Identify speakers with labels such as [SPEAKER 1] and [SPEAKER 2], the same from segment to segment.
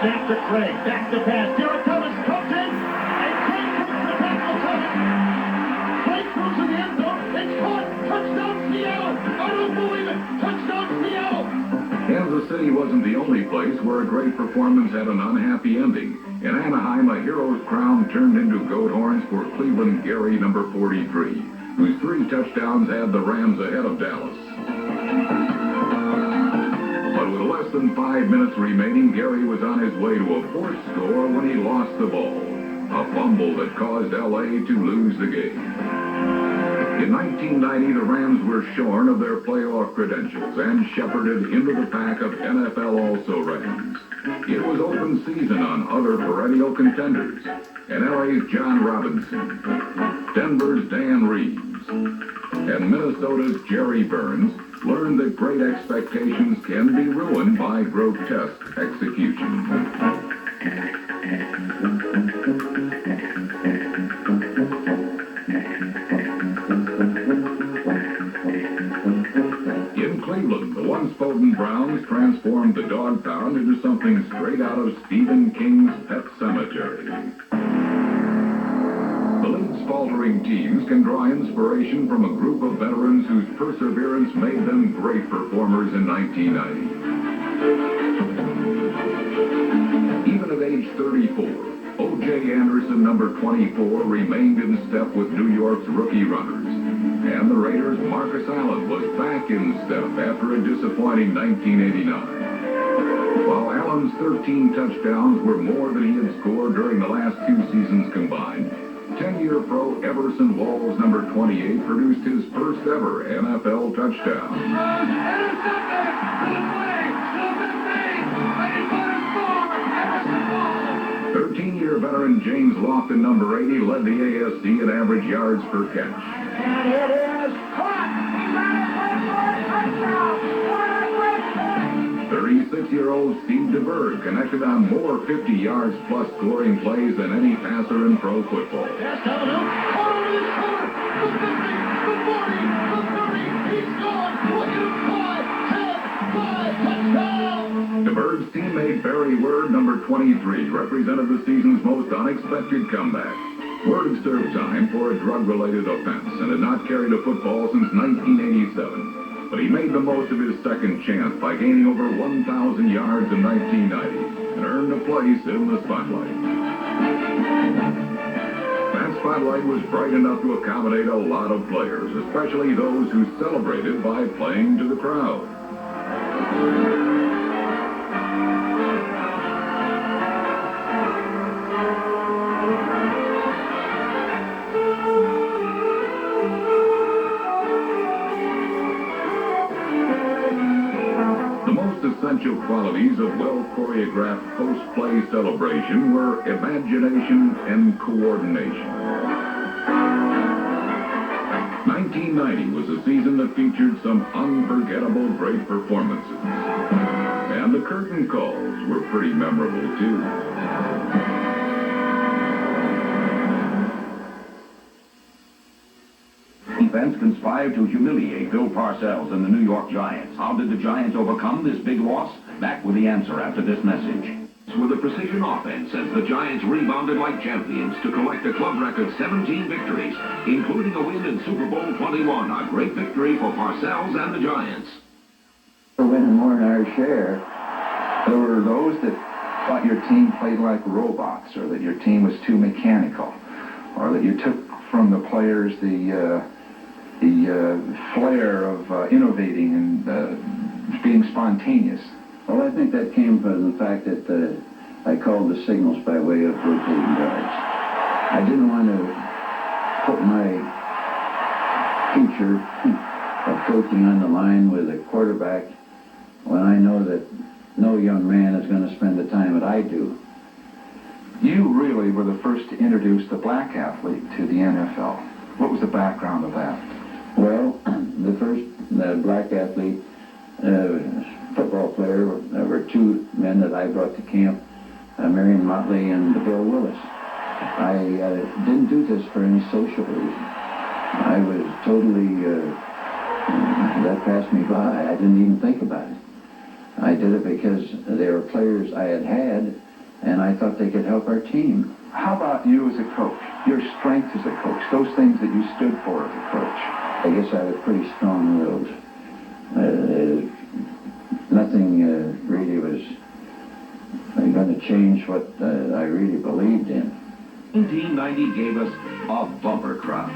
[SPEAKER 1] Snap to Craig. Back to pass. Derek Thomas comes in. And Craig takes the tackle. Craig throws in the end zone. It's caught. Touchdown Seattle. I don't believe it. Touchdown Seattle.
[SPEAKER 2] Kansas City wasn't the only place where a great performance had an unhappy ending. In Anaheim, a hero's crown turned into goat horns for Cleveland Gary, number 43, whose 3 touchdowns had the Rams ahead of Dallas. But with less than 5 minutes remaining, Gary was on his way to a fourth score when he lost the ball. A fumble that caused L.A. to lose the game. In 1990, the Rams were shorn of their playoff credentials and shepherded into the pack of NFL also-rans. It was open season on other perennial contenders, and LA's John Robinson, Denver's Dan Reeves, and Minnesota's Jerry Burns learned that great expectations can be ruined by grotesque execution. In Cleveland, the once potent Browns transformed the dog pound into something straight out of Stephen King's Pet Sematary. The league's faltering teams can draw inspiration from a group of veterans whose perseverance made them great performers in 1990. Even at age 34, O.J. Anderson, number 24, remained in step with New York's rookie runners. And the Raiders' Marcus Allen was back in step after a disappointing 1989. While Allen's 13 touchdowns were more than he had scored during the last 2 seasons combined, 10-year pro Everson Walls, number 28, produced his first ever NFL touchdown. 13-year veteran James Lofton, number 80, led the ASC in average yards per catch.
[SPEAKER 1] And it is caught. He ran a
[SPEAKER 2] 36-year-old Steve DeBerg connected on more 50-yards-plus scoring plays than any passer in pro football.
[SPEAKER 1] Pass down the middle. Caught over the shoulder. The 50, the 40, the 30. He's gone. Look at him fly. 10, 5, touchdown.
[SPEAKER 2] DeBerg's teammate Barry Word, number 23, represented the season's most unexpected comeback. Word served time for a drug-related offense and had not carried a football since 1987. But he made the most of his second chance by gaining over 1,000 yards in 1990 and earned a place in the spotlight. That spotlight was bright enough to accommodate a lot of players, especially those who celebrated by playing to the crowd. Essential qualities of well-choreographed post-play celebration were imagination and coordination. 1990 was a season that featured some unforgettable great performances. And the curtain calls were pretty memorable, too.
[SPEAKER 3] Defense conspired to humiliate Bill Parcells and the New York Giants. How did the Giants overcome this big loss? Back with the answer after this message.
[SPEAKER 4] With a precision offense as the Giants rebounded like champions to collect a club record 17 victories, including a win in Super Bowl 21, a great victory for Parcells and the Giants.
[SPEAKER 5] We're winning more than our share. There were those that thought your team played like robots, or that your team was too mechanical, or that you took from the players the flair of innovating and being spontaneous.
[SPEAKER 6] Well, I think that came from the fact that I called the signals by way of rotating guards. I didn't want to put my future of coaching on the line with a quarterback when I know that no young man is going to spend the time that I do.
[SPEAKER 5] You really were the first to introduce the black athlete to the NFL. What was the background of that?
[SPEAKER 6] Well, the first black athlete, football player, were 2 men that I brought to camp, Marion Motley and Bill Willis. I didn't do this for any social reason. I was totally, that passed me by. I didn't even think about it. I did it because they were players I had and I thought they could help our team.
[SPEAKER 5] How about you as a coach? Your strength as a coach, those things that you stood for as a coach.
[SPEAKER 6] I guess I was pretty strong-willed. Nothing really was going to change what I really believed in.
[SPEAKER 3] 1990 gave us a bumper crop.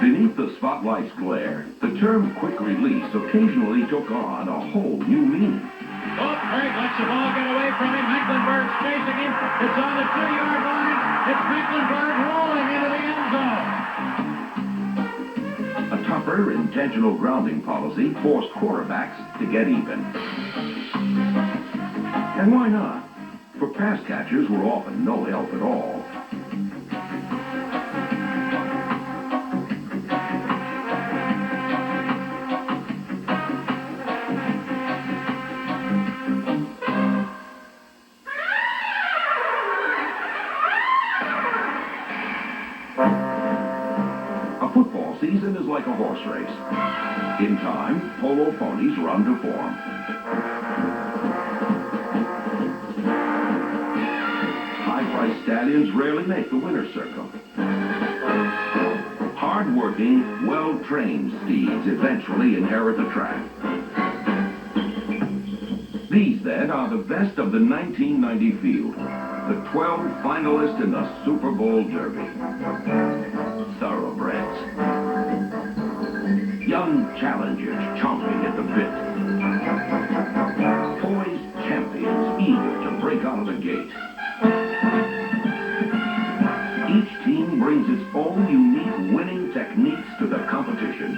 [SPEAKER 3] Beneath the spotlight's glare, the term quick release occasionally took on a whole new meaning.
[SPEAKER 1] Oh, Craig lets the ball get away from him. Mecklenburg's chasing him. It's on the 2-yard line. It's Mecklenburg rolling into the end zone.
[SPEAKER 3] A tougher, intentional grounding policy forced quarterbacks to get even. And why not? For pass catchers were often no help at all. Football season is like a horse race. In time, polo ponies run to form. High-priced stallions rarely make the winner's circle. Hard-working, well-trained steeds eventually inherit the track. These, then, are the best of the 1990 field. The 12 finalists in the Super Bowl Derby. Thoroughbreds. Young challengers chomping at the bit. Poised champions eager to break out of the gate. Each team brings its own unique winning techniques to the competition.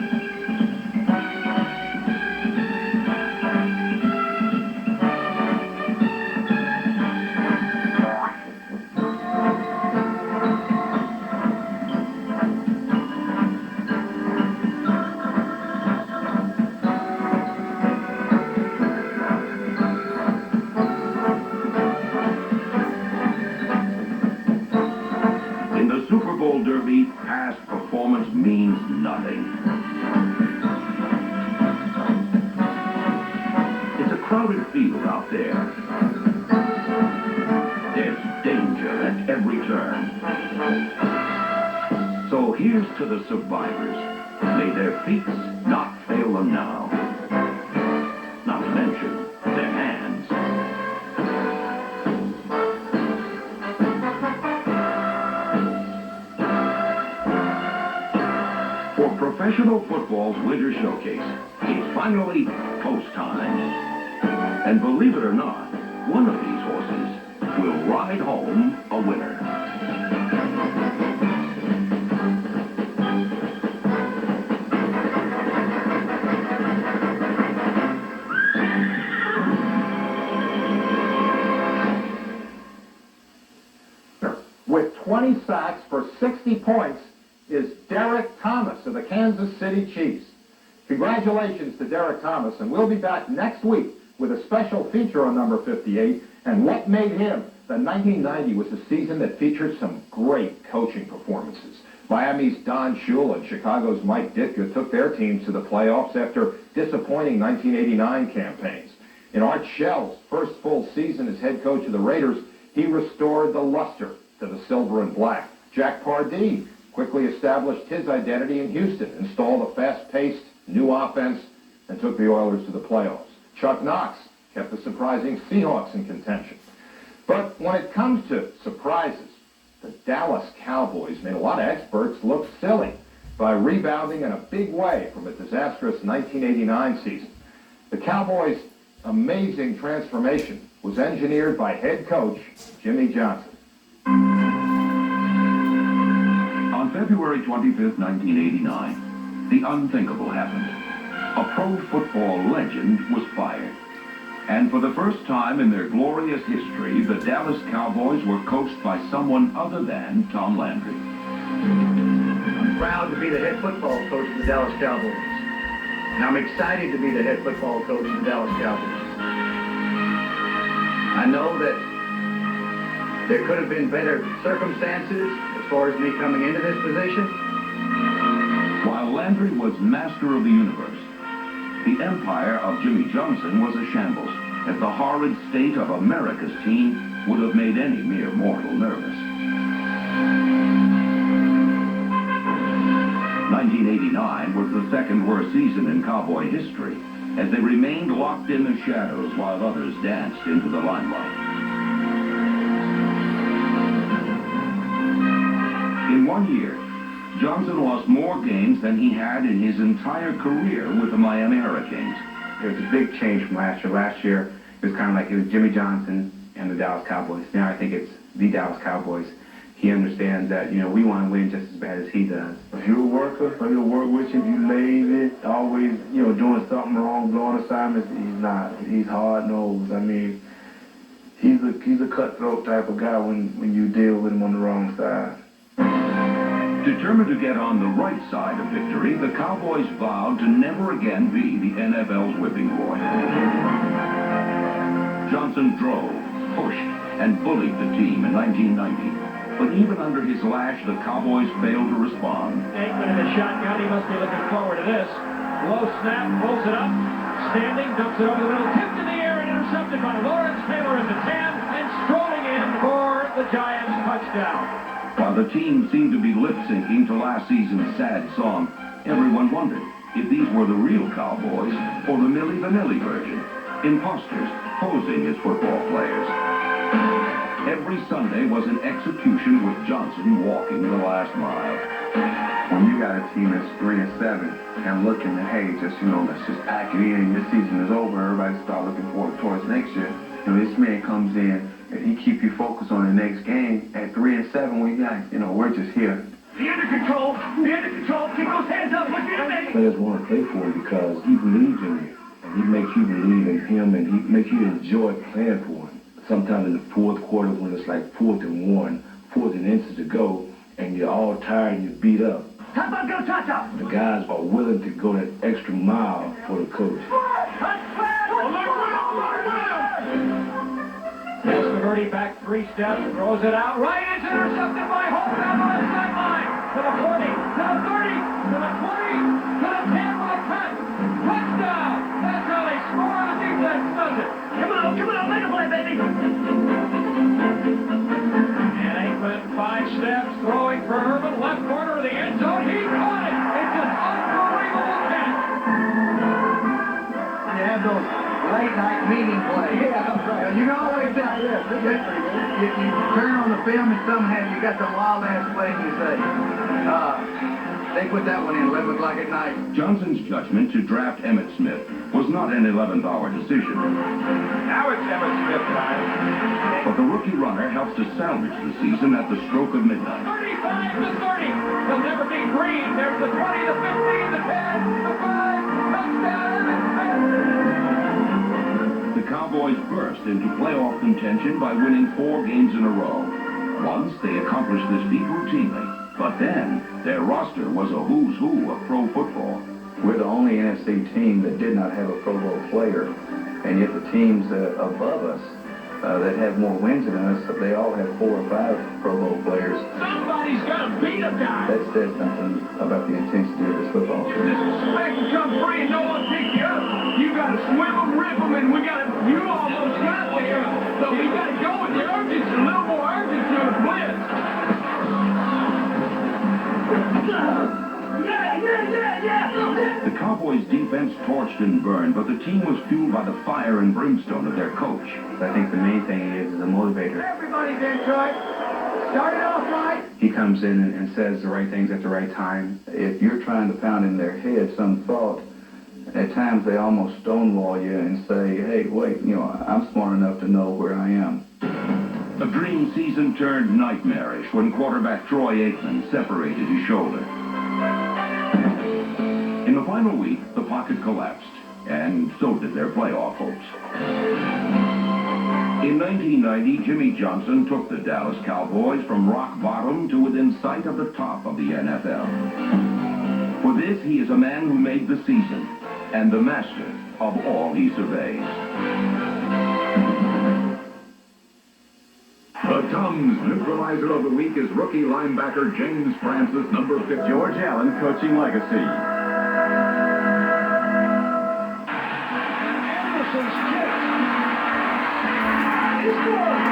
[SPEAKER 3] Derby, past performance means nothing. It's a crowded field out there. There's danger at every turn. So here's to the survivors. May their feet not fail them now. Not to mention their hands. Professional football's winter showcase is finally post time. And believe it or not, one of these horses will ride home a winner.
[SPEAKER 7] With 20 sacks for 60 points, is Derek Thomas of the Kansas City Chiefs. Congratulations to Derek Thomas, and we'll be back next week with a special feature on number 58 and what made him. The 1990 was a season that featured some great coaching performances. Miami's Don Shula and Chicago's Mike Ditka took their teams to the playoffs after disappointing 1989 campaigns. In Art Shell's first full season as head coach of the Raiders, he restored the luster to the silver and black. Jack Pardee quickly established his identity in Houston, installed a fast-paced new offense, and took the Oilers to the playoffs. Chuck Knox kept the surprising Seahawks in contention. But when it comes to surprises, the Dallas Cowboys made a lot of experts look silly by rebounding in a big way from a disastrous 1989 season. The Cowboys' amazing transformation was engineered by head coach Jimmy Johnson.
[SPEAKER 3] On February 25th, 1989, the unthinkable happened. A pro football legend was fired. And for the first time in their glorious history, the Dallas Cowboys were coached by someone other than Tom Landry.
[SPEAKER 8] I'm proud to be the head football coach of the Dallas Cowboys. And I'm excited to be the head football coach of the Dallas Cowboys. I know that there could have been better circumstances as far as me coming into this position,
[SPEAKER 3] While Landry was master of the universe, the empire of Jimmy Johnson was a shambles, as the horrid state of America's team would have made any mere mortal nervous. 1989 was the second worst season in Cowboy history, as they remained locked in the shadows while others danced into the limelight. In 1 year, Johnson lost more games than he had in his entire career with the Miami Hurricanes.
[SPEAKER 9] It was a big change from last year. Last year, it was kind of like it was Jimmy Johnson and the Dallas Cowboys. Now I think it's the Dallas Cowboys. He understands that, we want to win just as bad as he does.
[SPEAKER 10] If you're a worker, or he'll work with you. If you lazy, always, doing something wrong, blowing assignments, he's not. He's hard-nosed. I mean, he's a cutthroat type of guy when you deal with him on the wrong side.
[SPEAKER 3] Determined to get on the right side of victory, the Cowboys vowed to never again be the NFL's whipping boy. Johnson drove, pushed, and bullied the team in 1990. But even under his lash, the Cowboys failed to respond.
[SPEAKER 11] Aikman in the shotgun. He must be looking forward to this. Low snap, pulls it up. Standing, dumps it over the middle, tipped in the air and intercepted by Lawrence Taylor in the 10, and strolling in for the Giants touchdown.
[SPEAKER 3] While the team seemed to be lip-syncing to last season's sad song, everyone wondered if these were the real Cowboys or the Milli Vanilli version, imposters posing as football players. Every Sunday was an execution with Johnson walking the last mile.
[SPEAKER 10] When you got a team that's 3-7 and looking at, hey, let's just pack it in. This season is over. Everybody start looking forward towards next year. This man comes in and he keep you focused on the next game. At 3-7, we got, we're just here.
[SPEAKER 1] Be under control. Be under control. Keep those hands up. Look at me.
[SPEAKER 10] Players want to play for him because he believes in you. And he makes you believe in him, and he makes you enjoy playing for him. Sometimes in the fourth quarter when it's like 4th and 1, 4th and inches to go, and you're all tired and you're beat up.
[SPEAKER 1] How about go touch-up?
[SPEAKER 10] The guys are willing to go that extra mile for the coach.
[SPEAKER 11] Testaverde back 3 steps, throws it out, right, it's intercepted by Holt down the left sideline, to the 40, to the 30, to the 20, to the 10 with a cut, touchdown! That's how they score on the defense, does it?
[SPEAKER 1] Come on, make a play, baby!
[SPEAKER 11] And Aikman 5 steps, throwing for Herman, left corner of the end zone, he caught it! It's an unbelievable catch!
[SPEAKER 8] You have those late-night meeting plays. Yeah, right. You can always tell, you turn on the film and somehow you got some wild-ass plays and you say, they put that one in 11 o'clock at night.
[SPEAKER 3] Johnson's judgment to draft Emmitt Smith was not an 11th-hour decision.
[SPEAKER 11] Now it's Emmitt Smith time.
[SPEAKER 3] But the rookie runner helps to salvage the season at the stroke of midnight.
[SPEAKER 11] 35 to 30. They'll never be green. There's the 20, the 15, the 10, the 5. Touchdown, Emmitt Smith.
[SPEAKER 3] The Cowboys burst into playoff contention by winning 4 games in a row. Once they accomplished this feat routinely, but then their roster was a who's who of pro football.
[SPEAKER 5] We're the only NFC team that did not have a Pro Bowl player, and yet the teams above us that have more wins than us, they all have 4 or 5 Pro Bowl players.
[SPEAKER 11] Somebody's got to beat a guy.
[SPEAKER 5] That says something about the intensity of this football team.
[SPEAKER 11] Disrespect to come free and no one picks you up. You got to swim them, rip them, and you almost got there. So we got to go with the urgency, a little more urgency with blitz.
[SPEAKER 3] The Cowboys' defense torched and burned, but the team was fueled by the fire and brimstone of their coach.
[SPEAKER 9] I think the main thing is a motivator.
[SPEAKER 11] Everybody's in, Troy. Started off right.
[SPEAKER 9] He comes in and says the right things at the right time.
[SPEAKER 5] If you're trying to pound in their head some thought, at times they almost stonewall you and say, hey, wait, I'm smart enough to know where I am.
[SPEAKER 3] A dream season turned nightmarish when quarterback Troy Aikman separated his shoulder. In the final week, the pocket collapsed, and so did their playoff hopes. In 1990, Jimmy Johnson took the Dallas Cowboys from rock bottom to within sight of the top of the NFL. For this, he is a man who made the season, and the master of all he surveys.
[SPEAKER 2] The top comes. Neutralizer of the week is rookie linebacker James Francis, number 50.
[SPEAKER 12] George Allen coaching legacy.
[SPEAKER 11] Anderson's kick is good.